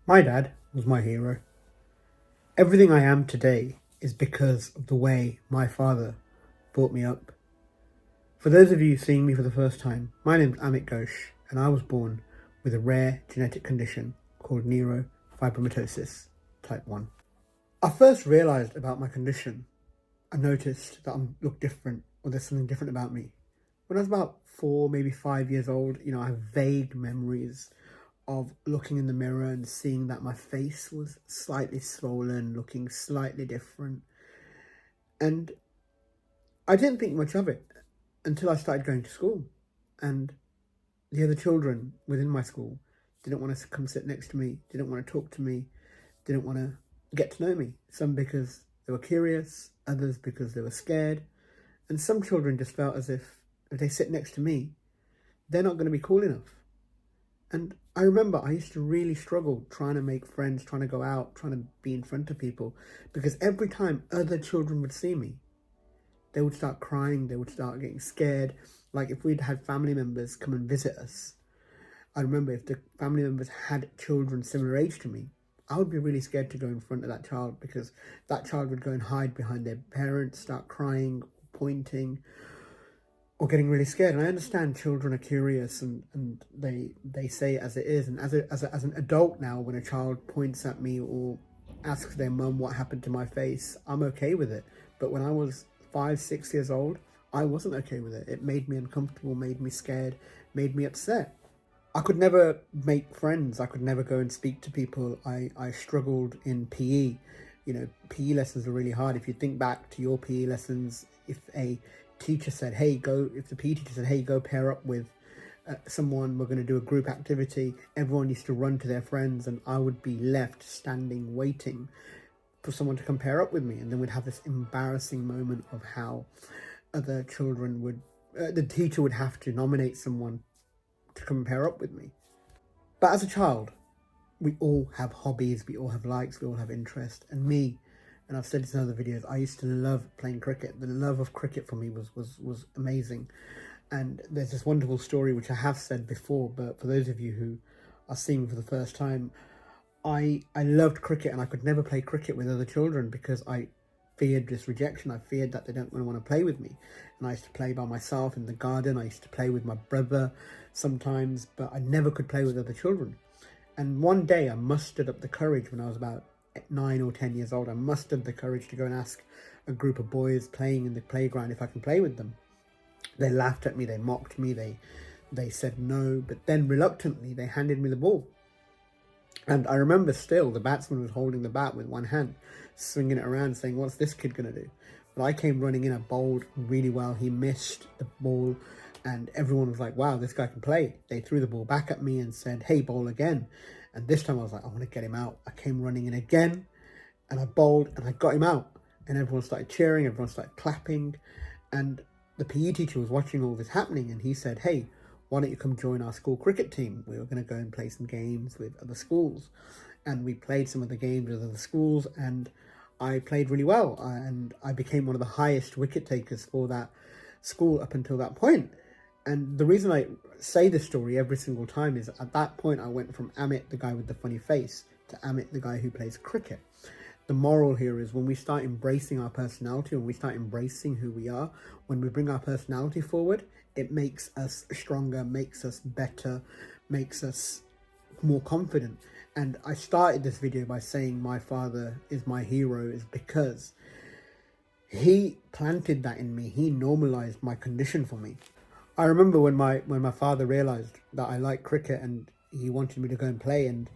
My dad was my hero. Everything I am today is because of the way my father brought me up. For those of you seeing me for the first time, my name's Amit Ghosh, and I was born with a rare genetic condition called neurofibromatosis type 1. I first realised about my condition. I noticed that I look different, or there's something different about me. When I was about 4, maybe 5 years old, I have vague memories of looking in the mirror and seeing that my face was slightly swollen, looking slightly different. And I didn't think much of it until I started going to school. And the other children within my school didn't want to come sit next to me, didn't want to talk to me, didn't want to get to know me. Some because they were curious, others because they were scared. And some children just felt as if they sit next to me, they're not going to be cool enough. And I remember I used to really struggle trying to make friends, trying to go out, trying to be in front of people, because every time other children would see me, they would start crying, they would start getting scared. Like if we'd had family members come and visit us, I remember if the family members had children similar age to me, I would be really scared to go in front of that child, because that child would go and hide behind their parents, start crying, pointing, or getting really scared. And I understand children are curious and they say it as it is. And as an adult now, when a child points at me or asks their mum what happened to my face, I'm okay with it. But when I was 5, 6 years old, I wasn't okay with it. It made me uncomfortable, made me scared, made me upset. I could never make friends. I could never go and speak to people. I struggled in PE. PE lessons are really hard. If you think back to your PE lessons, if a teacher said, hey, go, if the PE teacher said, hey, go pair up with someone, we're going to do a group activity, everyone used to run to their friends, and I would be left standing waiting for someone to come pair up with me. And then we'd have this embarrassing moment of how other children would, the teacher would have to nominate someone to come pair up with me. But as a child, we all have hobbies, we all have likes, we all have interest. And me, and I've said this in other videos, I used to love playing cricket. The love of cricket for me was amazing. And there's this wonderful story which I have said before, but for those of you who are seeing me for the first time, I loved cricket, and I could never play cricket with other children because I feared this rejection. I feared that they don't want to play with me. And I used to play by myself in the garden. I used to play with my brother sometimes, but I never could play with other children. And one day I mustered up the courage when I was about 9 or 10 years old. I mustered the courage to go and ask a group of boys playing in the playground if I can play with them. They laughed at me, they mocked me, they said no, but then reluctantly they handed me the ball. And I remember still the batsman was holding the bat with one hand, swinging it around, saying, what's this kid going to do? But I came running in, I bowled really well. He missed the ball, and everyone was like, wow, this guy can play. They threw the ball back at me and said, hey, bowl again. And this time I was like, I want to get him out. I came running in again, and I bowled, and I got him out. And everyone started cheering, everyone started clapping. And the PE teacher was watching all this happening, and he said, hey, why don't you come join our school cricket team? We were going to go and play some games with other schools. And we played some of the games with other schools, and I played really well. And I became one of the highest wicket takers for that school up until that point. And the reason I say this story every single time is at that point I went from Amit, the guy with the funny face, to Amit, the guy who plays cricket. The moral here is when we start embracing our personality, when we start embracing who we are, when we bring our personality forward, it makes us stronger, makes us better, makes us more confident. And I started this video by saying my father is my hero is because he planted that in me. He normalized my condition for me. I remember when my father realized that I liked cricket and he wanted me to go and play, and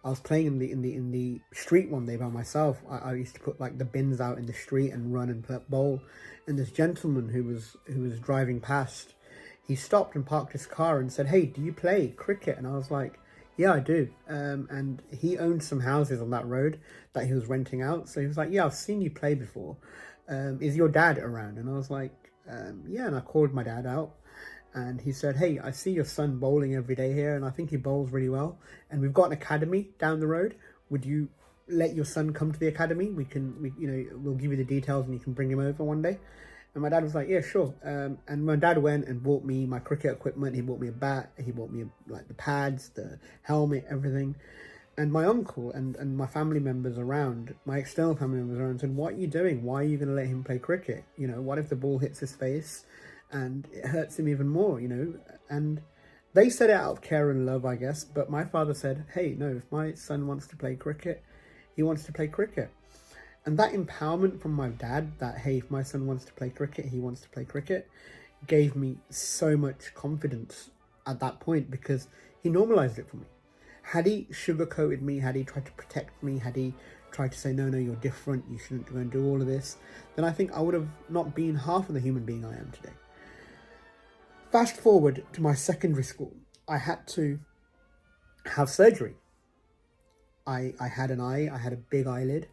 I was playing in the street one day by myself. I used to put like the bins out in the street and run and bowl. And this gentleman who was driving past, he stopped and parked his car and said, hey, do you play cricket? And I was like, yeah, I do. And he owned some houses on that road that he was renting out. So he was like, yeah, I've seen you play before. Is your dad around? And I was like, yeah. And I called my dad out. And he said, hey, I see your son bowling every day here, and I think he bowls really well. And we've got an academy down the road. Would you let your son come to the academy? We'll give you the details and you can bring him over one day. And my dad was like, yeah, sure. And my dad went and bought me my cricket equipment. He bought me a bat. He bought me like the pads, the helmet, everything. And my uncle and my family members around, my external family members around, said, "What are you doing? Why are you going to let him play cricket? You know, what if the ball hits his face and it hurts him even more, you know?" And they said it out of care and love, I guess. But my father said, "Hey, no, if my son wants to play cricket, he wants to play cricket." And that empowerment from my dad, that, hey, if my son wants to play cricket, he wants to play cricket, gave me so much confidence at that point, because he normalized it for me. Had he sugarcoated me, had he tried to protect me, had he tried to say, no, you're different, you shouldn't go and do all of this, then I think I would have not been half of the human being I am today. Fast forward to my secondary school, I had to have surgery. I had a big eyelid,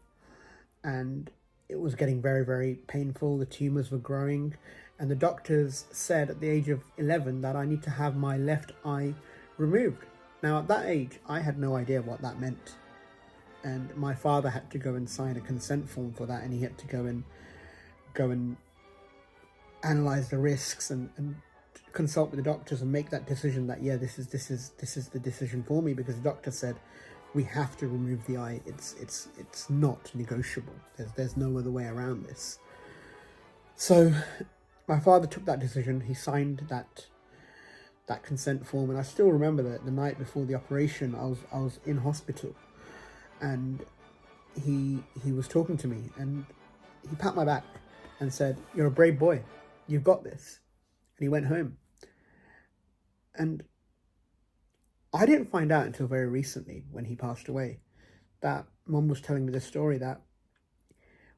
and it was getting very, very painful. The tumours were growing, and the doctors said at the age of 11 that I need to have my left eye removed. Now, at that age, I had no idea what that meant. And my father had to go and sign a consent form for that, and he had to go and analyze the risks and consult with the doctors and make that decision that, yeah, this is the decision for me, because the doctor said we have to remove the eye. It's not negotiable. There's no other way around this. So my father took that decision. He signed that consent form, and I still remember that the night before the operation, I was in hospital, and he was talking to me, and he pat my back and said, "You're a brave boy, you've got this." And he went home. And I didn't find out until very recently, when he passed away, that Mum was telling me this story, that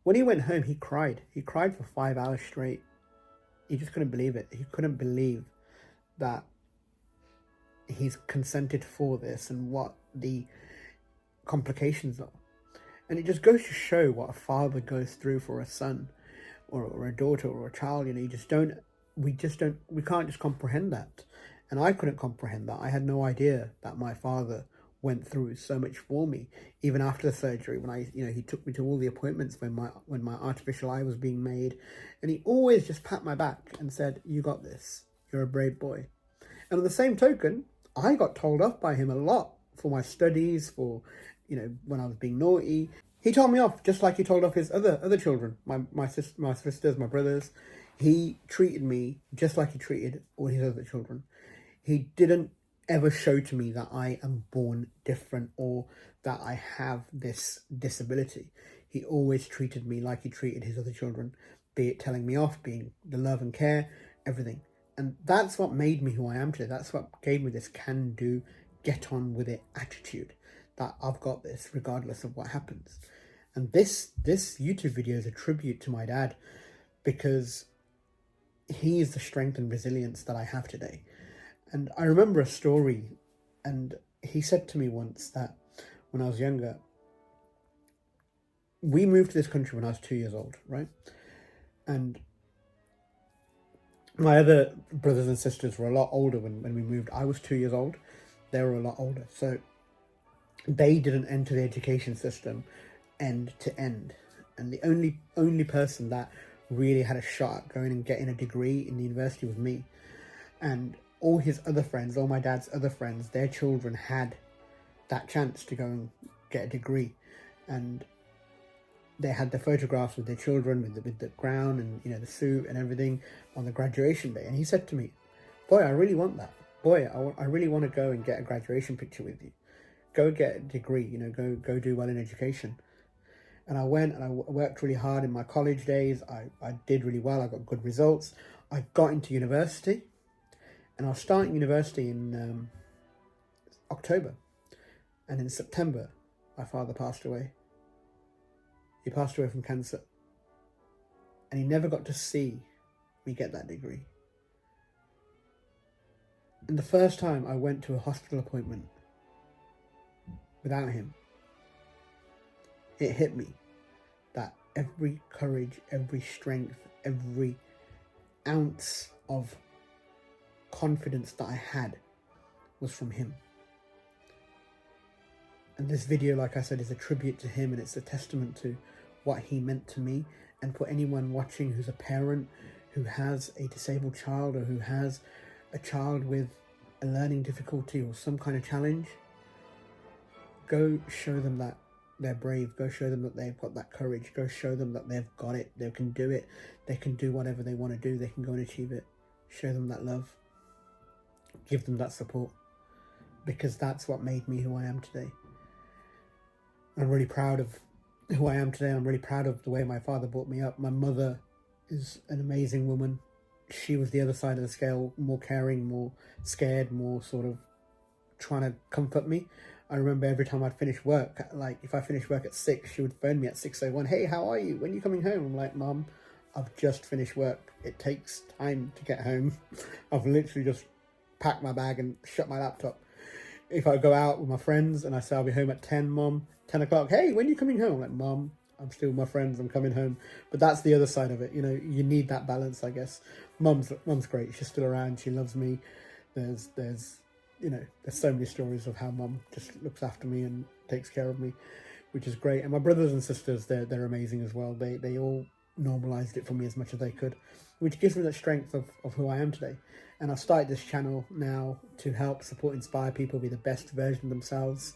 when he went home, he cried. He cried for 5 hours straight. He just couldn't believe it. He couldn't believe that he's consented for this and what the complications are. And it just goes to show what a father goes through for a son or a daughter or a child. You know, we can't just comprehend that. And I couldn't comprehend that. I had no idea that my father went through so much for me, even after the surgery, when he took me to all the appointments when my artificial eye was being made, and he always just pat my back and said, "You got this, you're a brave boy." And on the same token, I got told off by him a lot for my studies, for, when I was being naughty. He told me off just like he told off his other children, my sisters, my brothers. He treated me just like he treated all his other children. He didn't ever show to me that I am born different or that I have this disability. He always treated me like he treated his other children, be it telling me off, being the love and care, everything. And that's what made me who I am today. That's what gave me this can-do, get-on-with-it attitude, that I've got this regardless of what happens. And this YouTube video is a tribute to my dad, because he is the strength and resilience that I have today. And I remember a story, and he said to me once that when I was younger, we moved to this country when I was 2 years old, right? And my other brothers and sisters were a lot older when we moved. I was 2 years old. They were a lot older. So they didn't enter the education system end to end. And the only person that really had a shot at going and getting a degree in the university was me. And all his other friends, all my dad's other friends, their children had that chance to go and get a degree. And they had the photographs with their children, with the crown and, the suit and everything on the graduation day. And he said to me, "Boy, I really want that. Boy, I really want to go and get a graduation picture with you. Go get a degree, go do well in education." And I went and I worked really hard in my college days. I did really well. I got good results. I got into university, and I was starting university in October. And in September, my father passed away. He passed away from cancer. And he never got to see me get that degree. And the first time I went to a hospital appointment without him, it hit me that every courage, every strength, every ounce of confidence that I had was from him. And this video, like I said, is a tribute to him, and it's a testament to what he meant to me. And for anyone watching who's a parent, who has a disabled child, or who has a child with a learning difficulty or some kind of challenge, Go show them that they're brave. Go show them that they've got that courage. Go show them that they've got it. They can do it. They can do whatever they want to do. They can go and achieve it. Show them that love. Give them that support. Because that's what made me who I am today. I'm really proud of who I am today. I'm really proud of the way my father brought me up. My mother is an amazing woman. She was the other side of the scale, more caring, more scared, more sort of trying to comfort me. I remember every time I'd finish work, like if I finished work at 6, she would phone me at 6:01. Hey, how are you? When are you coming home? I'm like, Mum, I've just finished work. It takes time to get home. I've literally just packed my bag and shut my laptop. If I go out with my friends and I say I'll be home at 10, Mum, 10 o'clock, hey, when are you coming home? I'm like, Mum, I'm still with my friends, I'm coming home. But that's the other side of it. You know, you need that balance, I guess. Mum's great. She's still around. She loves me. There's you know, there's so many stories of how Mum just looks after me and takes care of me, which is great. And my brothers and sisters, they're amazing as well. They all normalized it for me as much as they could, which gives me the strength of who I am today. And I've started this channel now to help support, inspire people be the best version of themselves.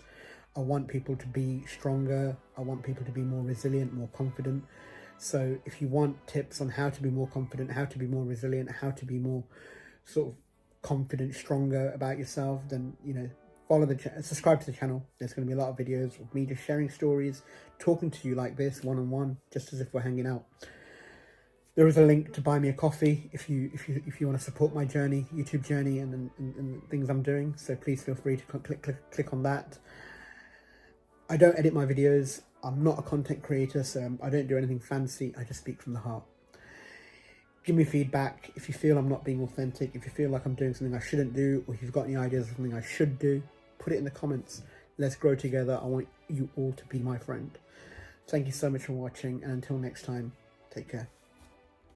I want people to be stronger. I want people to be more resilient, more confident. So if you want tips on how to be more confident, how to be more resilient, how to be more sort of confident, stronger about yourself, then, you know, follow the channel, subscribe to the channel. There's going to be a lot of videos of me just sharing stories, talking to you like this, one-on-one, just as if we're hanging out. There is a link to buy me a coffee if you want to support my journey, YouTube journey, and things I'm doing. So please feel free to click on that. I don't edit my videos. I'm not a content creator, so I don't do anything fancy. I just speak from the heart. Give me feedback if you feel I'm not being authentic, if you feel like I'm doing something I shouldn't do, or if you've got any ideas of something I should do, put it in the comments. Let's grow together. I want you all to be my friend. Thank you so much for watching, and until next time, take care.